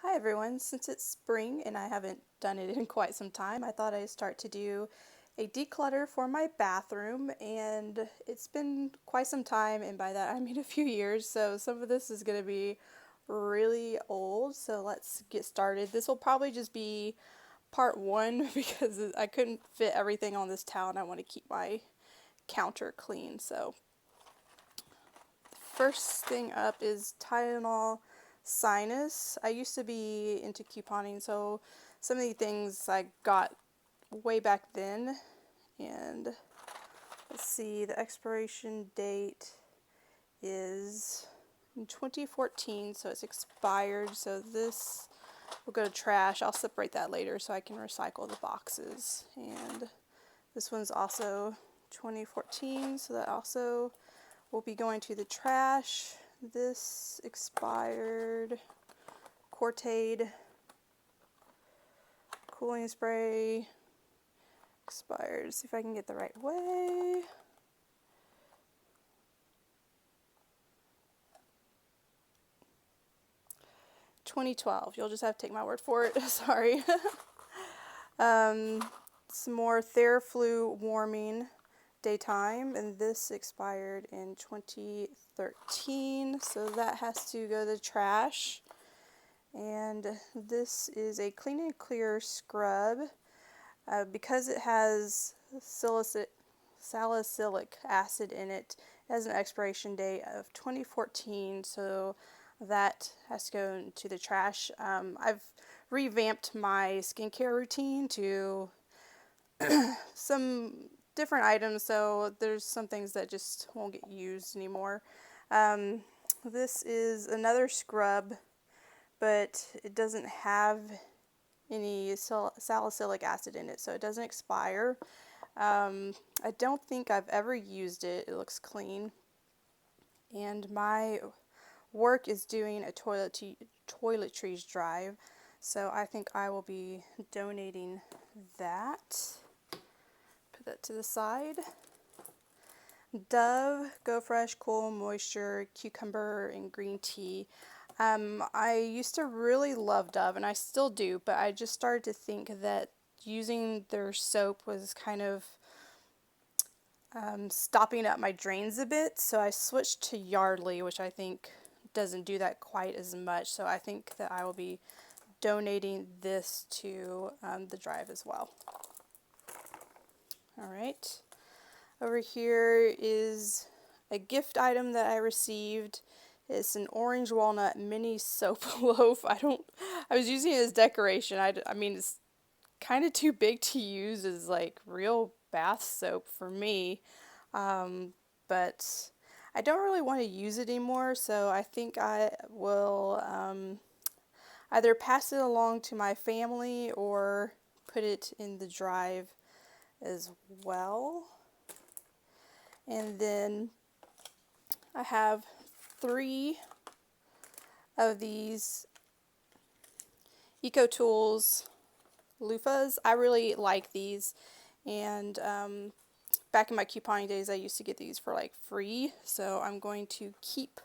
Hi everyone, since it's spring and I haven't done it in quite some time, I thought I'd start to do a declutter for my bathroom, and it's been quite some time, and by that I mean a few years, so some of this is going to be really old, so let's get started. This will probably just be part one because I couldn't fit everything on this towel and I want to keep my counter clean. So first thing up is Tylenol Sinus. I used to be into couponing, so some of the things I got way back then. And let's see, the expiration date is in 2014, so it's expired. So this will go to trash. I'll separate that later so I can recycle the boxes. And this one's also 2014, so that also will be going to the trash. This expired. Cortade cooling spray expired. See if I can get the right way. $2012. You'll just have to take my word for it. Sorry. Some more Theraflu warming daytime, and this expired in 2013, so that has to go to the trash. And this is a Clean and Clear scrub. Because it has salicylic acid in it, it has an expiration date of 2014, so that has to go into the trash. I've revamped my skincare routine to some different items, so there's some things that just won't get used anymore. This is another scrub, but it doesn't have any salicylic acid in it, so it doesn't expire. I don't think I've ever used it. It looks clean. And my work is doing a toiletries drive, so I think I will be donating that. Put that to the side. Dove, Go Fresh, Cool Moisture, Cucumber, and Green Tea. I used to really love Dove, and I still do, but I just started to think that using their soap was kind of stopping up my drains a bit, so I switched to Yardley, which I think doesn't do that quite as much, so I think that I will be donating this to the drive as well. Alright, over here is a gift item that I received. It's an orange walnut mini soap loaf. I was using it as decoration. I mean, it's kind of too big to use as like real bath soap for me. But I don't really want to use it anymore, so I think I will either pass it along to my family or put it in the drive as well. And then I have 3 of these Eco Tools loofahs. I really like these, and back in my couponing days I used to get these for like free, so I'm going to keep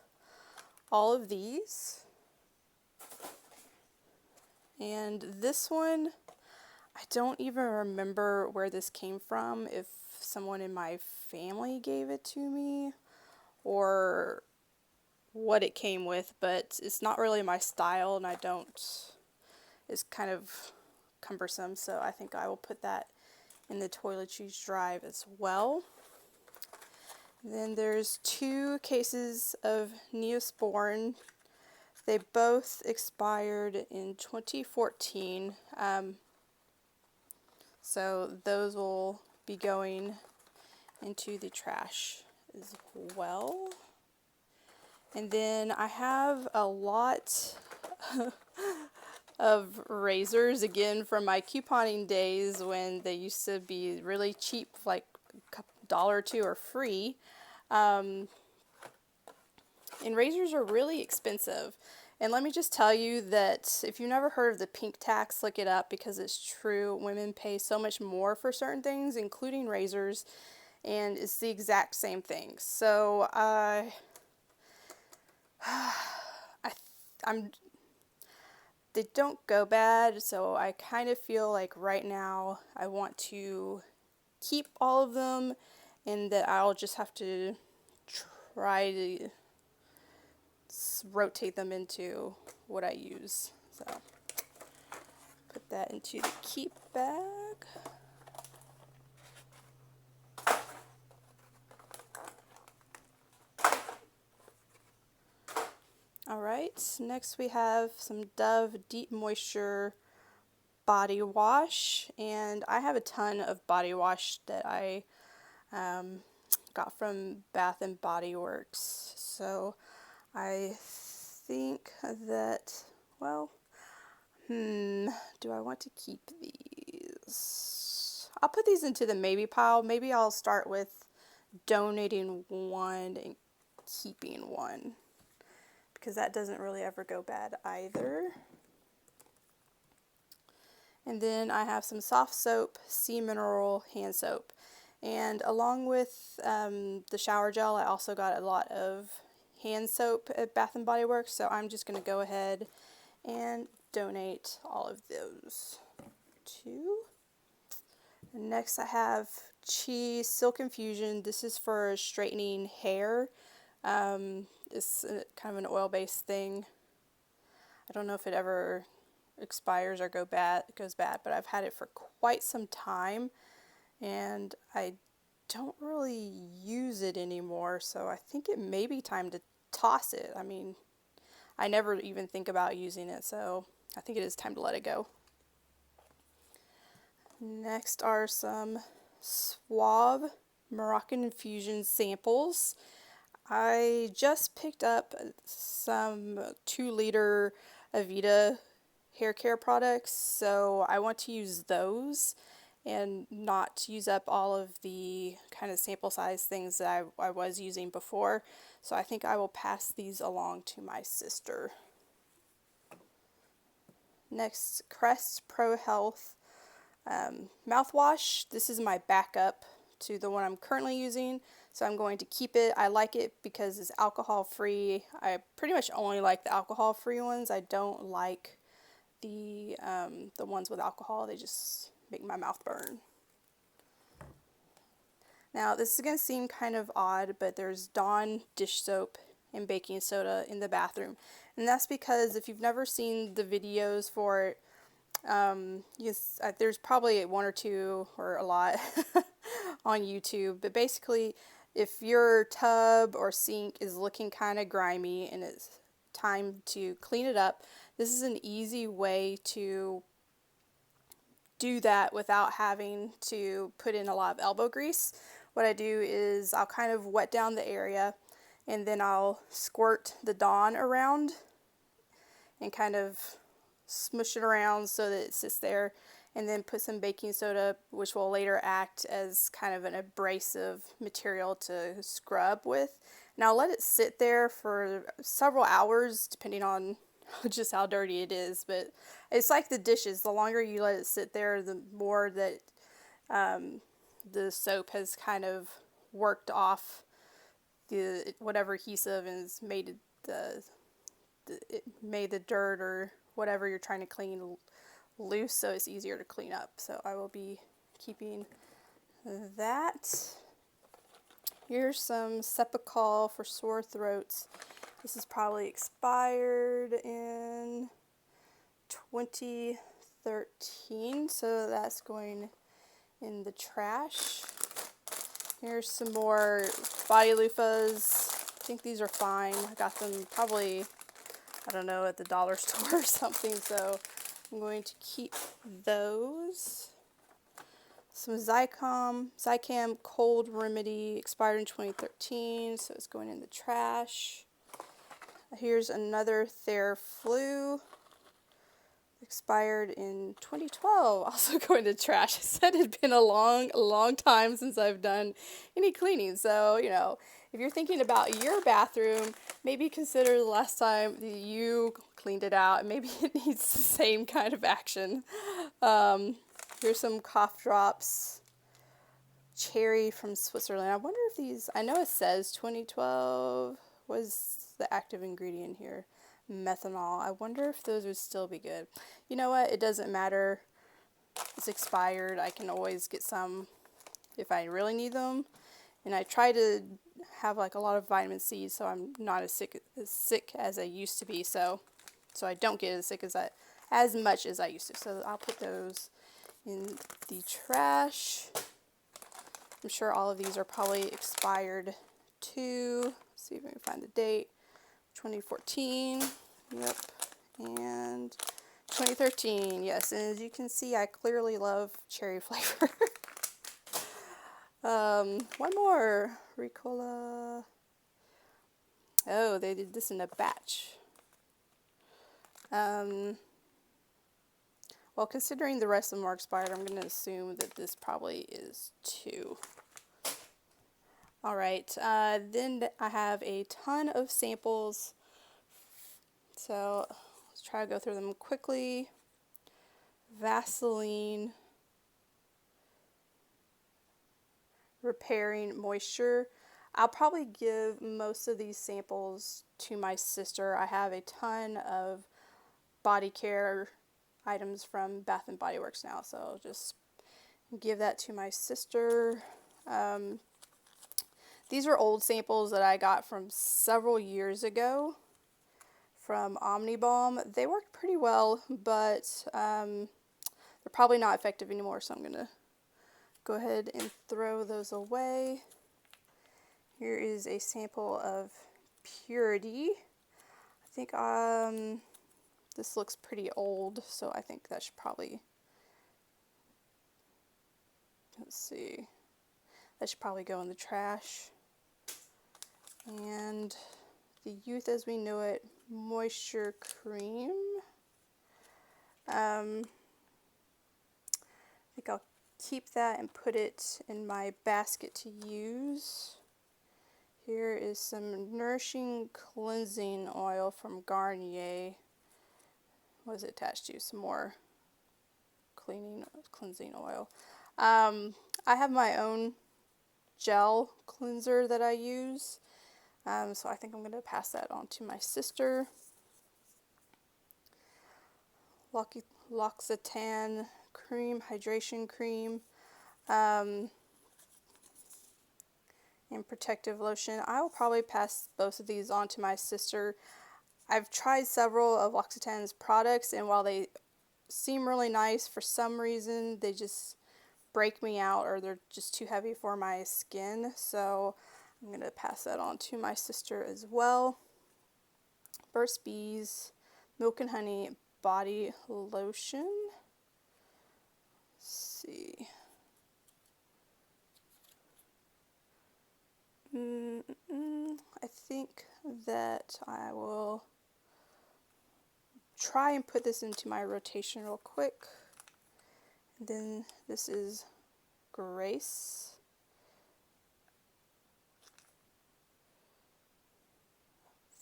all of these. And this one, I don't even remember where this came from, if someone in my family gave it to me or what it came with, but it's not really my style, and it's kind of cumbersome, so I think I will put that in the toiletries drive as well. Then there's 2 cases of Neosporin. They both expired in 2014, so those will be going into the trash as well. And then I have a lot of razors, again, from my couponing days when they used to be really cheap, like $1 or $2 or free. And razors are really expensive. And let me just tell you that if you've never heard of the pink tax, look it up, because it's true. Women pay so much more for certain things, including razors, and it's the exact same thing. So I'm they don't go bad, so I kind of feel like right now I want to keep all of them, and that I'll just have to try to rotate them into what I use. So put that into the keep bag. Alright, next we have some Dove Deep Moisture body wash, and I have a ton of body wash that I got from Bath and Body Works. So I think that, well, do I want to keep these? I'll put these into the maybe pile. Maybe I'll start with donating one and keeping one, because that doesn't really ever go bad either. And then I have some soft soap, sea mineral hand soap. And along with the shower gel, I also got a lot of hand soap at Bath and Body Works. So I'm just going to go ahead and donate all of those too. And next I have Chi Silk Infusion. This is for straightening hair. It's kind of an oil-based thing. I don't know if it ever expires or goes bad, but I've had it for quite some time, and I don't really use it anymore, so I think it may be time to toss it. I mean, I never even think about using it, so I think it is time to let it go. Next are some Suave Moroccan Infusion samples. I just picked up some 2-liter Avita hair care products, so I want to use those and not use up all of the kind of sample size things that I was using before. So I think I will pass these along to my sister. Next, Crest Pro Health mouthwash. This is my backup to the one I'm currently using, so I'm going to keep it. I like it because it's alcohol free. I pretty much only like the alcohol free ones. I don't like the ones with alcohol. They just make my mouth burn. Now this is going to seem kind of odd, but there's Dawn dish soap and baking soda in the bathroom, and that's because if you've never seen the videos for it, there's probably one or two or a lot on YouTube, but basically if your tub or sink is looking kind of grimy and it's time to clean it up, this is an easy way to do that without having to put in a lot of elbow grease. What I do is I'll kind of wet down the area, and then I'll squirt the Dawn around and kind of smush it around so that it sits there, and then put some baking soda, which will later act as kind of an abrasive material to scrub with. Now let it sit there for several hours depending on just how dirty it is, but it's like the dishes. The longer you let it sit there, the more that the soap has kind of worked off the whatever adhesive and has made it made the dirt or whatever you're trying to clean loose, so it's easier to clean up. So I will be keeping that. Here's some Cepacol for sore throats. This is probably expired in 2013, so that's going in the trash. Here's some more body loofahs. I think these are fine. I got them probably, I don't know, at the dollar store or something, so I'm going to keep those. Some Zicam Cold Remedy, expired in 2013, so it's going in the trash. Here's another Theraflu, expired in 2012, also going to trash. I said it'd been a long time since I've done any cleaning, so, you know, if you're thinking about your bathroom, maybe consider the last time that you cleaned it out, and maybe it needs the same kind of action. Here's some cough drops, cherry from Switzerland. I wonder if these, I know it says 2012 was the active ingredient here. methanol. I wonder if those would still be good. You know what? It doesn't matter. It's expired. I can always get some if I really need them. And I try to have like a lot of vitamin C, so I'm not as sick as I used to be. So I don't get as sick as much as I used to. So I'll put those in the trash. I'm sure all of these are probably expired too. Let's see if we can find the date. 2014. Yep. And 2013. Yes. And as you can see, I clearly love cherry flavor. One more. Ricola. Oh, they did this in a batch. Well, considering the rest of them are expired, I'm going to assume that this probably is 2. Alright, then I have a ton of samples, so let's try to go through them quickly. Vaseline, Repairing Moisture. I'll probably give most of these samples to my sister. I have a ton of body care items from Bath and Body Works now, so I'll just give that to my sister. These are old samples that I got from several years ago from Omnibalm. They worked pretty well, but they're probably not effective anymore, so I'm going to go ahead and throw those away. Here is a sample of Purity. I think this looks pretty old, so I think that should probably, let's see, that should probably go in the trash. And the Youth as We Know It Moisture Cream. I think I'll keep that and put it in my basket to use. Here is some Nourishing Cleansing Oil from Garnier. What is it attached to? Some more cleansing oil. I have my own gel cleanser that I use. So I think I'm going to pass that on to my sister. L'Occitane cream, hydration cream, and protective lotion. I will probably pass both of these on to my sister. I've tried several of L'Occitane's products, and while they seem really nice, for some reason they just break me out, or they're just too heavy for my skin. So I'm going to pass that on to my sister as well. Burt's Bees Milk and Honey Body Lotion. Let's see. I think that I will try and put this into my rotation real quick. And then this is Grace.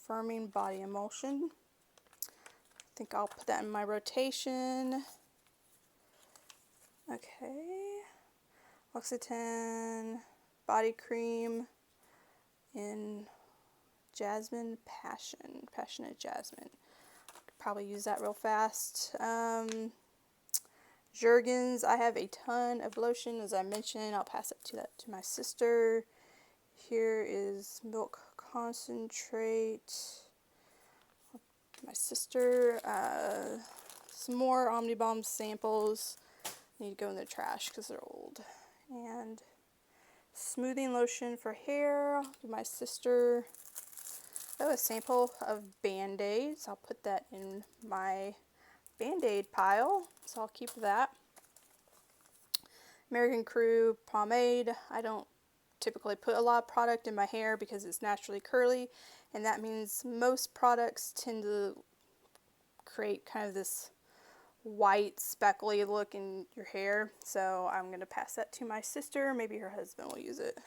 Firming Body Emulsion. I think I'll put that in my rotation. Okay. L'Occitane Body Cream in Jasmine Passion. Passionate Jasmine. Could probably use that real fast. Jergens. I have a ton of lotion, as I mentioned. I'll pass it to my sister. Here is Milk Concentrate. My sister. Some more Omnibalm samples. Need to go in the trash because they're old. And smoothing lotion for hair. To my sister. Oh, a sample of Band-Aids. I'll put that in my Band-Aid pile, so I'll keep that. American Crew pomade. I don't typically put a lot of product in my hair because it's naturally curly, and that means most products tend to create kind of this white speckly look in your hair. So I'm going to pass that to my sister. Maybe her husband will use it.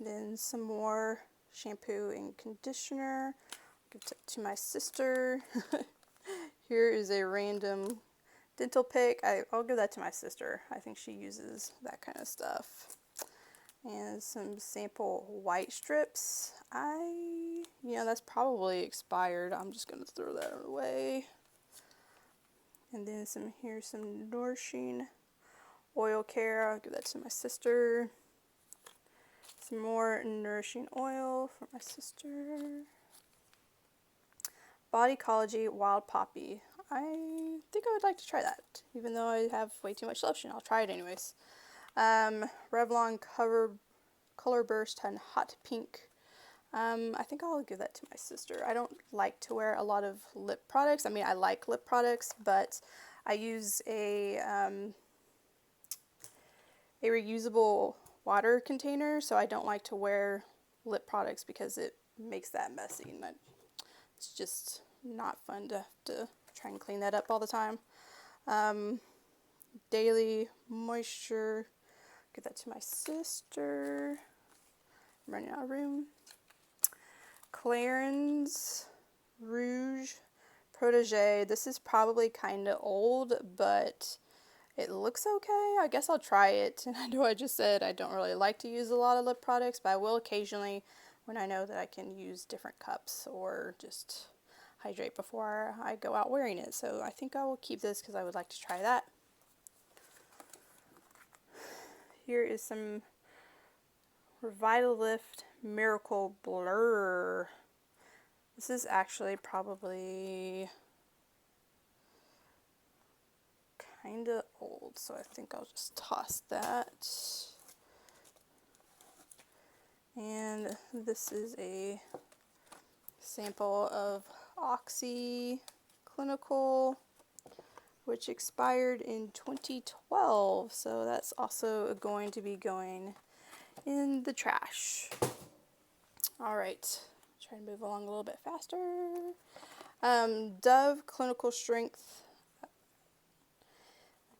Then some more shampoo and conditioner. Give it to my sister. Here is a random dental pick. I'll give that to my sister. I think she uses that kind of stuff. And some sample white strips. I Yeah, that's probably expired. I'm just going to throw that away. And then here's some nourishing oil care. I'll give that to my sister. Some more nourishing oil for my sister. Bodycology Wild Poppy. I think I would like to try that, even though I have way too much lotion. I'll try it anyways. Revlon Color Burst and Hot Pink. I think I'll give that to my sister. I don't like to wear a lot of lip products. I mean, I like lip products, but I use a reusable water container, so I don't like to wear lip products because it makes that messy, and it's just not fun to have to try and clean that up all the time. Daily Moisture, give that to my sister. I'm running out of room. Clarins Rouge Protégé. This is probably kind of old, but it looks okay. I guess I'll try it. And I know I just said I don't really like to use a lot of lip products, but I will occasionally when I know that I can use different cups or just hydrate before I go out wearing it. So I think I will keep this because I would like to try that. Here is some Revitalift Miracle Blur. This is actually probably kind of old, so I think I'll just toss that. And this is a sample of Oxy Clinical, which expired in 2012, so that's also going to be going in the trash. Alright, try to move along a little bit faster. Dove Clinical Strength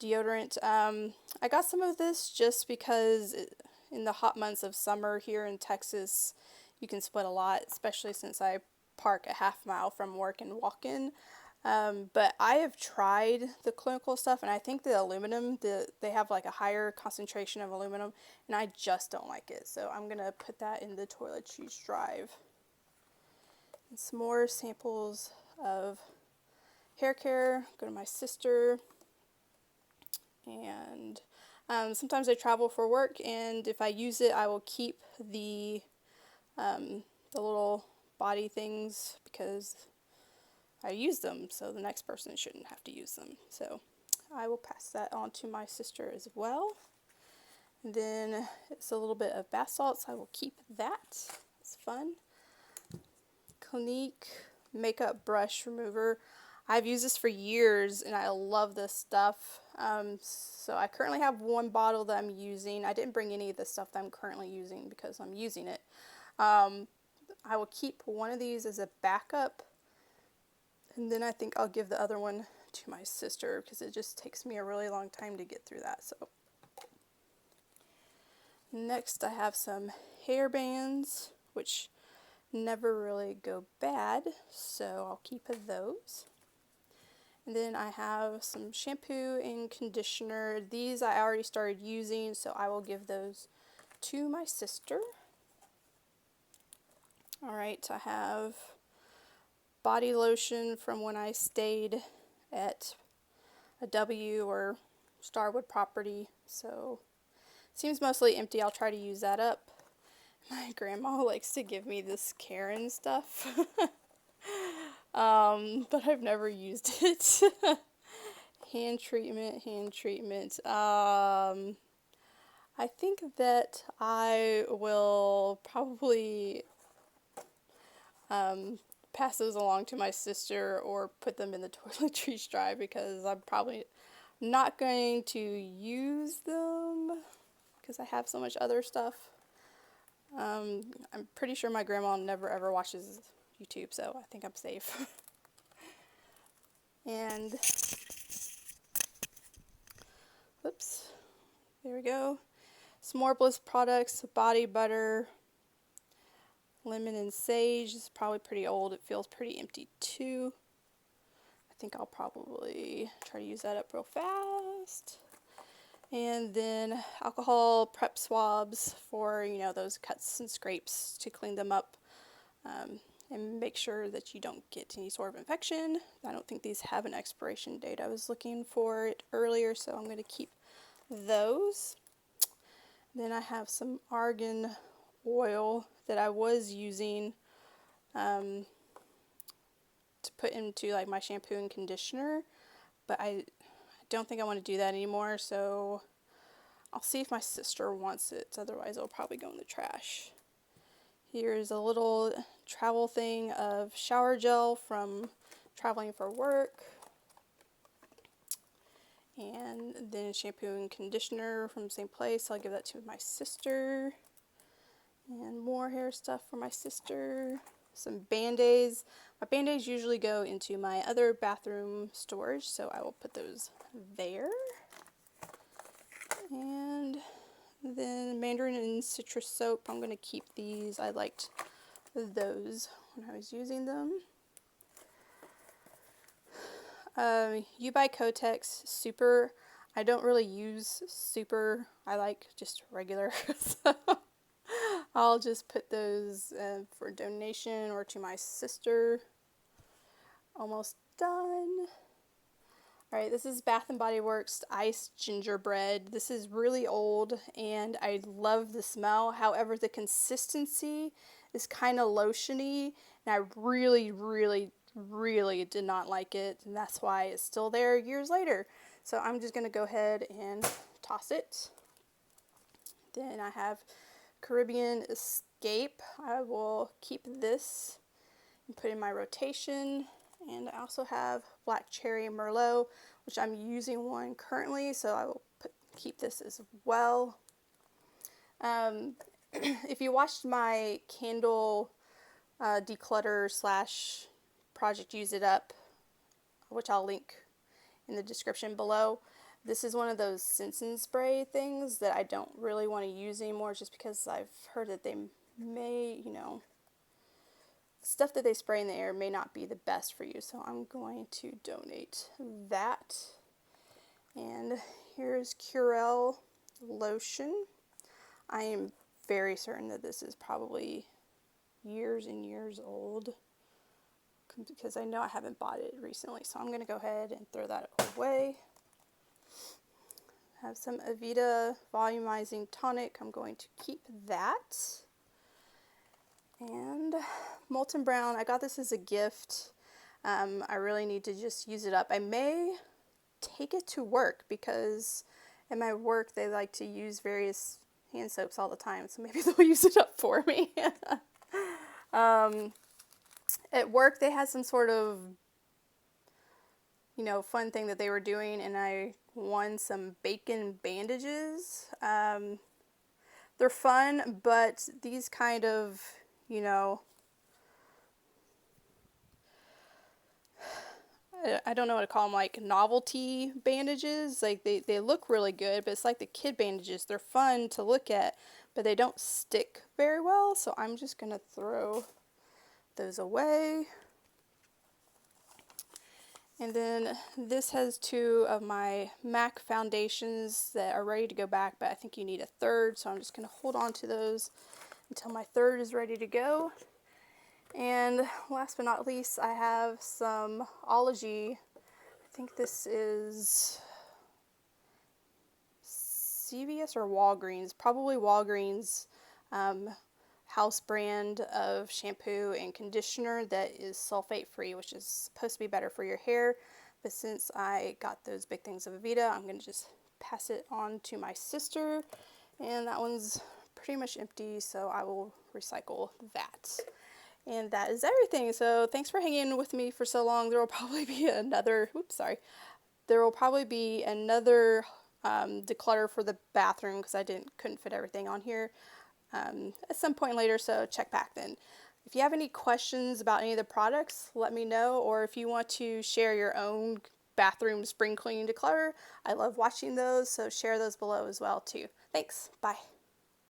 deodorant. I got some of this just because in the hot months of summer here in Texas, you can sweat a lot, especially since I park a half mile from work and walk in. But I have tried the clinical stuff, and I think the aluminum, they have like a higher concentration of aluminum, and I just don't like it. So I'm going to put that in the toiletries drive. And some more samples of hair care. Go to my sister. And sometimes I travel for work, and if I use it, I will keep the little body things because I use them, so the next person shouldn't have to use them. So I will pass that on to my sister as well. And then it's a little bit of bath salts. I will keep that. It's fun. Clinique Makeup Brush Remover. I've used this for years, and I love this stuff. So I currently have one bottle that I'm using. I didn't bring any of the stuff that I'm currently using because I'm using it. I will keep one of these as a backup, and then I think I'll give the other one to my sister because it just takes me a really long time to get through that. So next I have some hair bands, which never really go bad, so I'll keep those. And then I have some shampoo and conditioner. These I already started using, so I will give those to my sister. Alright, I have body lotion from when I stayed at a W or Starwood property, so it seems mostly empty. I'll try to use that up. My grandma likes to give me this Karen stuff, but I've never used it. Hand treatment. I think that I will probably pass those along to my sister or put them in the toiletries dry because I'm probably not going to use them because I have so much other stuff. I'm pretty sure my grandma never ever watches YouTube, so I think I'm safe. And whoops, there we go. Some more Bliss products, body butter, lemon and sage. This is probably pretty old. It feels pretty empty too. I think I'll probably try to use that up real fast. And then alcohol prep swabs for, you know, those cuts and scrapes to clean them up. and make sure that you don't get any sort of infection. I don't think these have an expiration date. I was looking for it earlier, so I'm going to keep those. Then I have some argan oil that I was using to put into like my shampoo and conditioner, but I don't think I want to do that anymore, so I'll see if my sister wants it. Otherwise it'll probably go in the trash. Here's a little travel thing of shower gel from traveling for work. And then shampoo and conditioner from the same place. I'll give that to my sister. And more hair stuff for my sister. Some Band-Aids. My Band-Aids usually go into my other bathroom storage, so I will put those there. And then mandarin and citrus soap. I'm going to keep these. I liked those when I was using them. You buy Kotex Super. I don't really use Super. I like just regular. So I'll just put those for donation or to my sister. Almost done. Alright, this is Bath & Body Works Iced Gingerbread. This is really old and I love the smell. However, the consistency is kind of lotiony and I really did not like it, and that's why it's still there years later. So I'm just going to go ahead and toss it. Then I have Caribbean Escape. I will keep this and put in my rotation. And I also have Black Cherry Merlot, which I'm using one currently, so I will keep this as well. If you watched my candle declutter / project Use It Up, which I'll link in the description below, this is one of those scents and spray things that I don't really want to use anymore, just because I've heard that they may, stuff that they spray in the air may not be the best for you, so I'm going to donate that. And here's Curel lotion. I am very certain that this is probably years and years old, because I know I haven't bought it recently, so I'm going to go ahead and throw that away. I have some Aveda Volumizing Tonic. I'm going to keep that. And Molten Brown, I got this as a gift. I really need to just use it up. I may take it to work, because at my work they like to use various hand soaps all the time, so maybe they'll use it up for me. At work they had some sort of fun thing that they were doing, and I won some bacon bandages. They're fun, but these kind of I don't know what to call them, like novelty bandages. Like they look really good, but it's like the kid bandages. They're fun to look at, but they don't stick very well, so I'm just gonna throw those away. And then this has two of my MAC foundations that are ready to go back, but I think you need a third, so I'm just going to hold on to those until my third is ready to go. And last but not least, I have some Ology. I think this is CVS or Walgreens, probably Walgreens, house brand of shampoo and conditioner that is sulfate free, which is supposed to be better for your hair. But since I got those big things of Aveda, I'm going to just pass it on to my sister, and that one's pretty much empty, so I will recycle that. And that is everything. So thanks for hanging with me for so long. There will probably be another declutter for the bathroom, because I couldn't fit everything on here at some point later, so check back then. If you have any questions about any of the products, let me know, or if you want to share your own bathroom spring cleaning declutter, I love watching those, so share those below as well too. Thanks, bye.